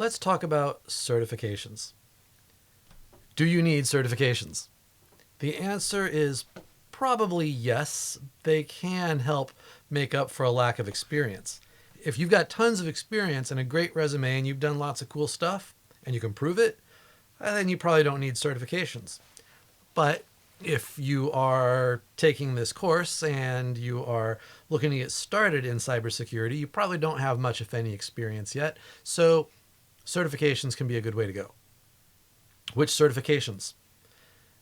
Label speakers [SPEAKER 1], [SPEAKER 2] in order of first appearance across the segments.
[SPEAKER 1] Let's talk about certifications. Do you need certifications? The answer is probably yes. They can help make up for a lack of experience. If you've got tons of experience and a great resume and you've done lots of cool stuff and you can prove it, then you probably don't need certifications. But if you are taking this course and you are looking to get started in cybersecurity, you probably don't have much, if any, experience yet. So certifications can be a good way to go. Which certifications?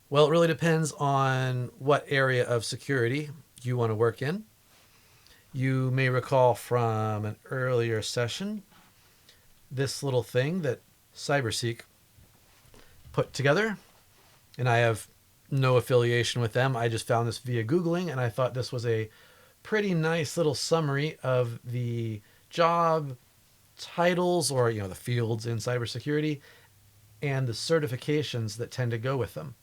[SPEAKER 1] Well, it really depends on what area of security you want to work in. You may recall from an earlier session this little thing that CyberSeek put together, and I have no affiliation with them. I just found this via Googling, and I thought this was a pretty nice little summary of the job titles, or the fields in cybersecurity, and the certifications that tend to go with them.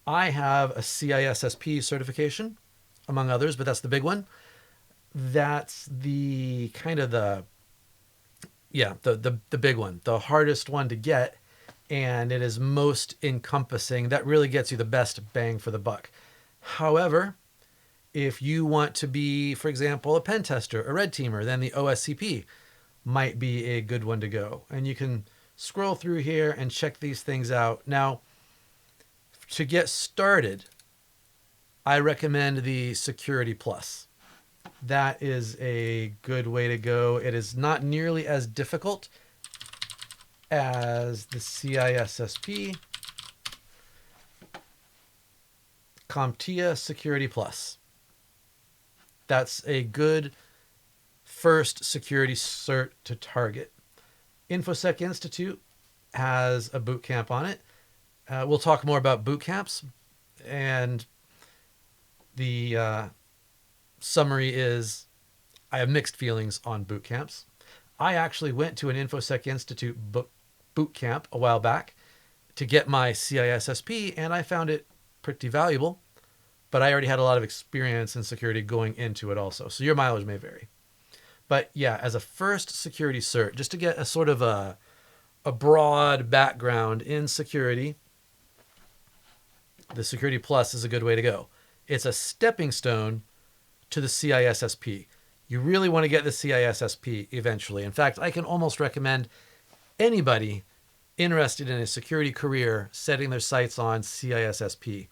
[SPEAKER 1] I have a CISSP certification, among others, but that's the big one. That's the kind of the big one, the hardest one to get, and it is most encompassing. That really gets you the best bang for the buck. However, if you want to be, for example, a pen tester, a red teamer, then the OSCP might be a good one to go. And you can scroll through here and check these things out. Now, to get started, I recommend the Security Plus. That is a good way to go. It is not nearly as difficult as the CISSP. CompTIA Security Plus. That's a good first security cert to target. InfoSec Institute has a boot camp on it. We'll talk more about boot camps, and the summary is I have mixed feelings on boot camps. I actually went to an InfoSec Institute boot camp a while back to get my CISSP, and I found it pretty valuable, but I already had a lot of experience in security going into it also. So your mileage may vary. But yeah, as a first security cert, just to get a sort of a broad background in security, the Security Plus is a good way to go. It's a stepping stone to the CISSP. You really want to get the CISSP eventually. In fact, I can almost recommend anybody interested in a security career setting their sights on CISSP.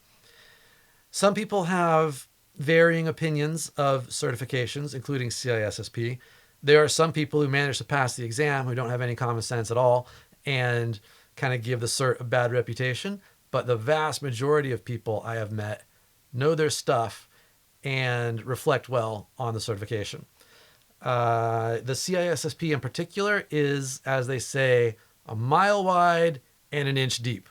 [SPEAKER 1] Some people have varying opinions of certifications, including CISSP. There are some people who manage to pass the exam who don't have any common sense at all and kind of give the cert a bad reputation. But the vast majority of people I have met know their stuff and reflect well on the certification. The CISSP in particular is, as they say, a mile wide and an inch deep.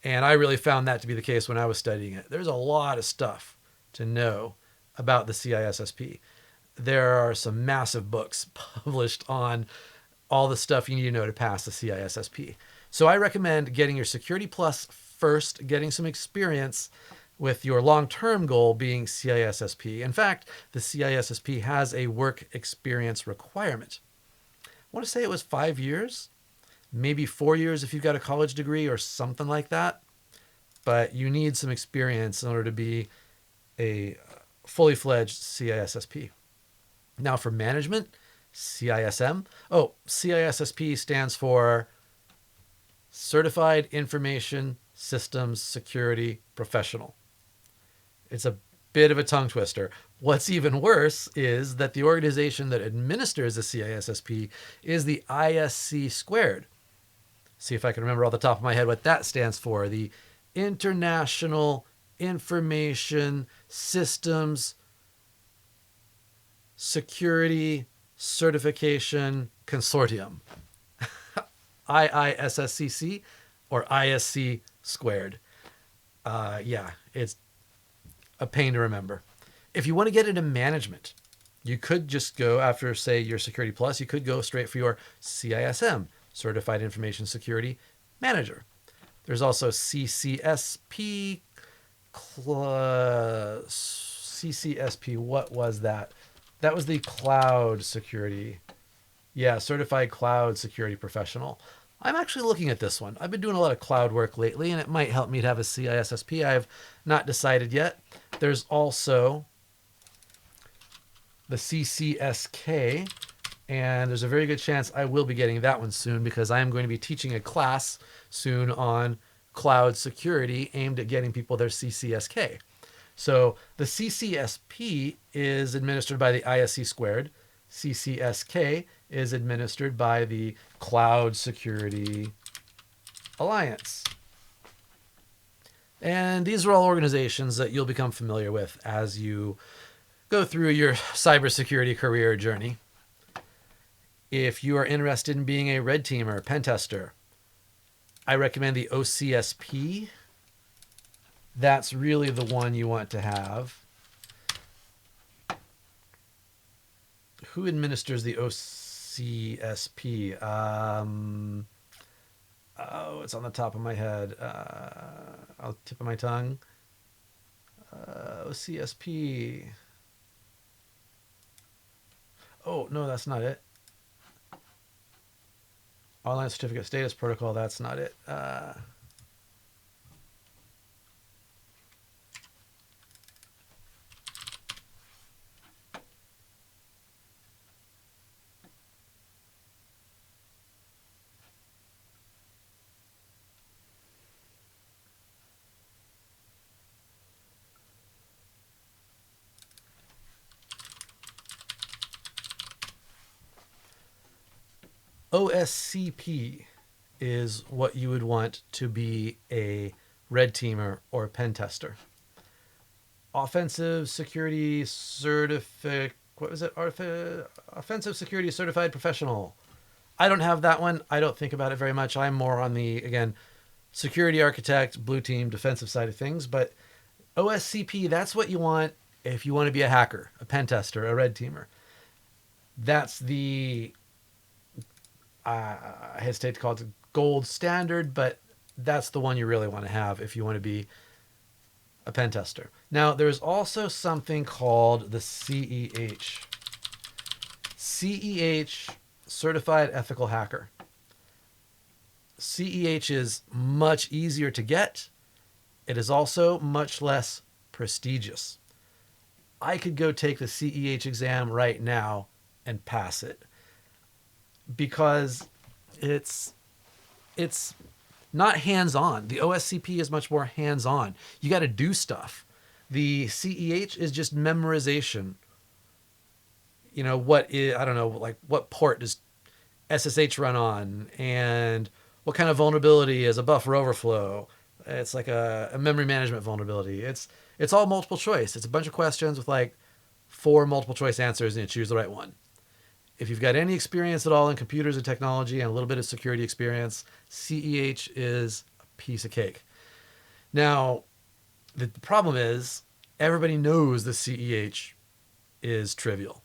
[SPEAKER 1] And I really found that to be the case when I was studying it. There's a lot of stuff to know about the CISSP. There are some massive books published on all the stuff you need to know to pass the CISSP. So I recommend getting your Security Plus first, getting some experience, with your long-term goal being CISSP. In fact, the CISSP has a work experience requirement. I want to say it was 5 years, maybe 4 years if you've got a college degree or something like that. But you need some experience in order to be a fully fledged CISSP. Now for management, CISM. Oh, CISSP stands for Certified Information Systems Security Professional. It's a bit of a tongue twister. What's even worse is that the organization that administers the CISSP is the ISC squared. See if I can remember off the top of my head what that stands for. The International Information Systems Security Certification Consortium. IISSCC or ISC squared. It's a pain to remember. If you want to get into management, you could just go after, say, your Security Plus, you could go straight for your CISM, Certified Information Security Manager. There's also CCSP. CCSP, what was that? That was the Cloud Security Yeah, certified cloud security professional. I'm actually looking at this one. I've been doing a lot of cloud work lately, and it might help me to have a CISSP. I have not decided yet. There's also the CCSK, and there's a very good chance I will be getting that one soon because I am going to be teaching a class soon on cloud security aimed at getting people their CCSK. So the CCSP is administered by the ISC squared. CCSK is administered by the Cloud Security Alliance. And these are all organizations that you'll become familiar with as you go through your cybersecurity career journey. If you are interested in being a red teamer, pen tester, I recommend the OCSP. That's really the one you want to have. Who administers the OCSP? Oh, it's on the top of my head. I'll tip of my tongue. OCSP. Oh, no, that's not it. Online Certificate Status Protocol, that's not it. OSCP is what you would want to be a red teamer or pen tester. Offensive Security Certificate. What was it? Offensive Security Certified Professional. I don't have that one. I don't think about it very much. I'm more on the, again, security architect, blue team, defensive side of things. But OSCP, that's what you want if you want to be a hacker, a pen tester, a red teamer. That's the, I hesitate to call it the gold standard, but that's the one you really want to have if you want to be a pen tester. Now, there's also something called the CEH. CEH, Certified Ethical Hacker. CEH is much easier to get. It is also much less prestigious. I could go take the CEH exam right now and pass it because it's not hands-on. The OSCP is much more hands-on. You got to do stuff. The CEH is just memorization. You know, I don't know, like what port does SSH run on and what kind of vulnerability is a buffer overflow. It's like a memory management vulnerability. It's all multiple choice. It's a bunch of questions with like 4 multiple choice answers and you choose the right one. If you've got any experience at all in computers and technology and a little bit of security experience, CEH is a piece of cake. Now, the problem is everybody knows the CEH is trivial.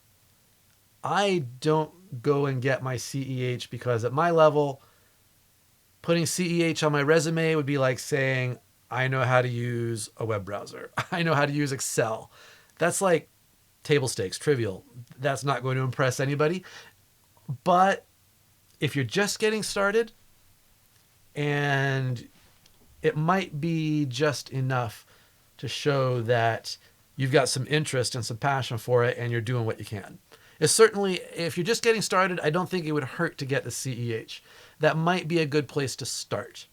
[SPEAKER 1] I don't go and get my CEH because at my level, putting CEH on my resume would be like saying, I know how to use a web browser. I know how to use Excel. That's like table stakes, trivial. That's not going to impress anybody. But if you're just getting started, and it might be just enough to show that you've got some interest and some passion for it and you're doing what you can. It's certainly, if you're just getting started, I don't think it would hurt to get the CEH. That might be a good place to start.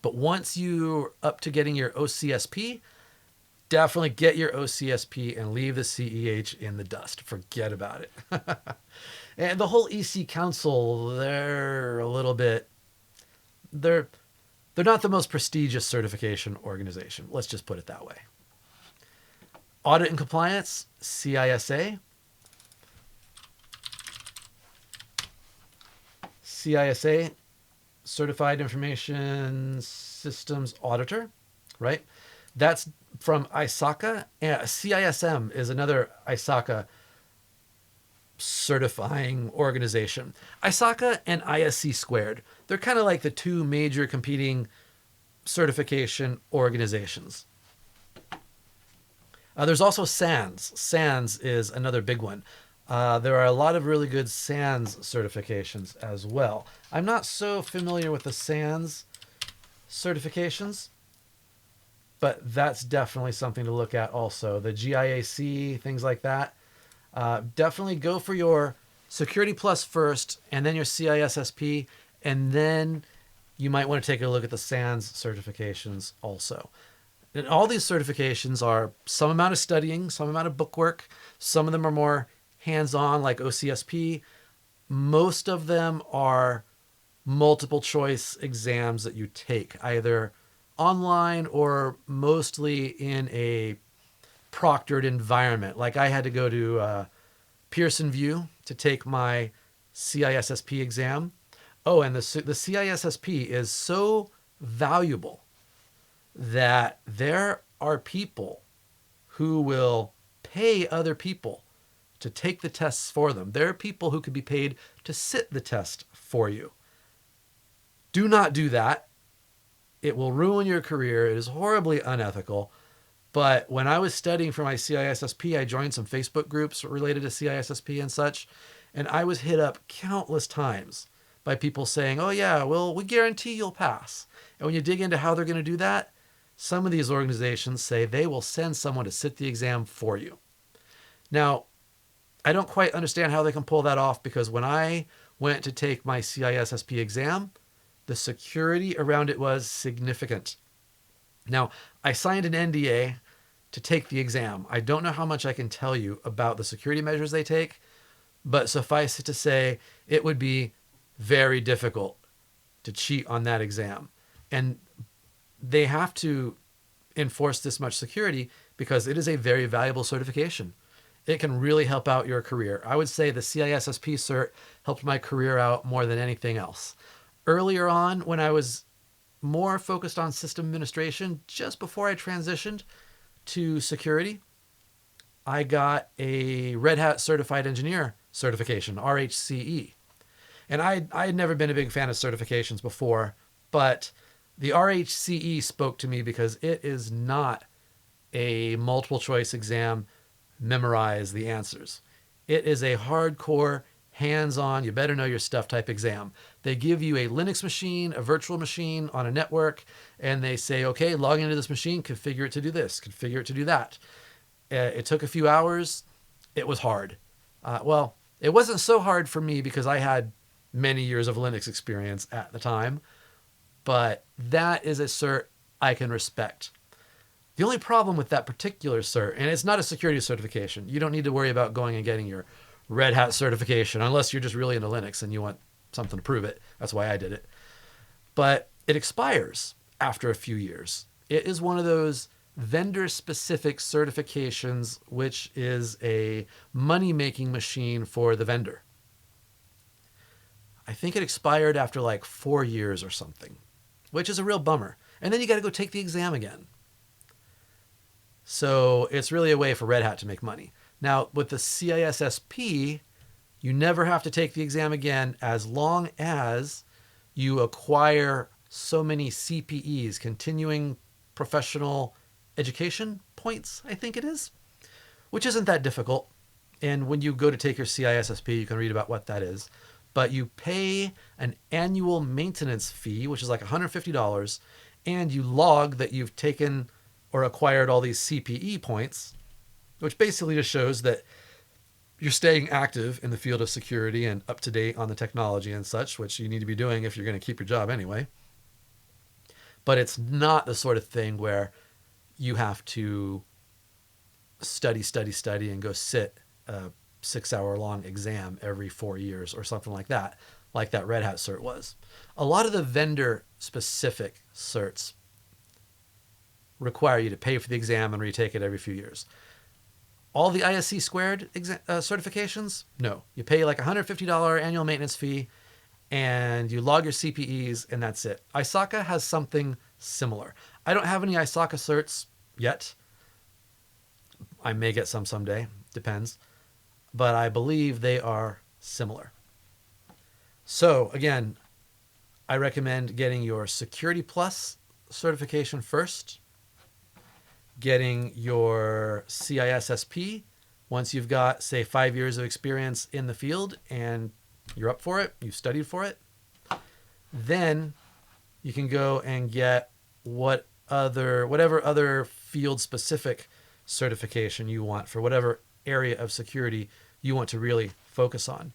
[SPEAKER 1] But once you're up to getting your OCSP, definitely get your OCSP and leave the CEH in the dust. Forget about it. And the whole EC Council, they're not the most prestigious certification organization. Let's just put it that way. Audit and Compliance, CISA. CISA, Certified Information Systems Auditor, right? That's from ISACA. CISM is another ISACA certifying organization. ISACA and ISC squared, they're kind of like the two major competing certification organizations. There's also SANS. SANS is another big one. There are a lot of really good SANS certifications as well. I'm not so familiar with the SANS certifications, but that's definitely something to look at also. The GIAC, things like that. Definitely go for your Security Plus first, and then your CISSP, and then you might want to take a look at the SANS certifications also. And all these certifications are some amount of studying, some amount of bookwork. Some of them are more hands-on, like OCSP. Most of them are multiple choice exams that you take, either online or mostly in a proctored environment. Like I had to go to Pearson VUE to take my CISSP exam. Oh, and the CISSP is so valuable that there are people who will pay other people to take the tests for them. There are people who could be paid to sit the test for you. Do not do that. It will ruin your career. It is horribly unethical. But when I was studying for my CISSP, I joined some Facebook groups related to CISSP and such, and I was hit up countless times by people saying, oh yeah, well, we guarantee you'll pass. And when you dig into how they're going to do that, some of these organizations say they will send someone to sit the exam for you. Now, I don't quite understand how they can pull that off, because when I went to take my CISSP exam, the security around it was significant. Now, I signed an NDA to take the exam. I don't know how much I can tell you about the security measures they take, but suffice it to say, it would be very difficult to cheat on that exam. And they have to enforce this much security because it is a very valuable certification. It can really help out your career. I would say the CISSP cert helped my career out more than anything else. Earlier on, when I was more focused on system administration, just before I transitioned to security, I got a Red Hat Certified Engineer certification, RHCE. And I had never been a big fan of certifications before, but the RHCE spoke to me because it is not a multiple choice exam, memorize the answers. It is a hardcore, hands-on, you better know your stuff type exam. They give you a Linux machine, a virtual machine on a network, and they say, okay, log into this machine, configure it to do this, configure it to do that. It took a few hours. It was hard. Well, it wasn't so hard for me because I had many years of Linux experience at the time, but that is a cert I can respect. The only problem with that particular cert, and it's not a security certification, you don't need to worry about going and getting your Red Hat certification unless you're just really into Linux and you want something to prove it. That's why I did it. But it expires after a few years. It is one of those vendor-specific certifications, which is a money-making machine for the vendor. I think it expired after like 4 years or something, which is a real bummer. And then you got to go take the exam again. So it's really a way for Red Hat to make money. Now, with the CISSP, you never have to take the exam again as long as you acquire so many CPEs, continuing professional education points, I think it is, which isn't that difficult. And when you go to take your CISSP, you can read about what that is. But you pay an annual maintenance fee, which is like $150, and you log that you've taken or acquired all these CPE points, which basically just shows that you're staying active in the field of security and up to date on the technology and such, which you need to be doing if you're going to keep your job anyway. But it's not the sort of thing where you have to study and go sit a 6-hour-long exam every 4 years or something like that Red Hat cert was. A lot of the vendor-specific certs require you to pay for the exam and retake it every few years. All the ISC squared certifications, no. You pay like $150 annual maintenance fee and you log your CPEs and that's it. ISACA has something similar. I don't have any ISACA certs yet. I may get some someday, depends. But I believe they are similar. So again, I recommend getting your Security Plus certification first, getting your CISSP Once you've got, say, 5 years of experience in the field and you're up for it, you've studied for it, then you can go and get whatever other field specific certification you want for whatever area of security you want to really focus on.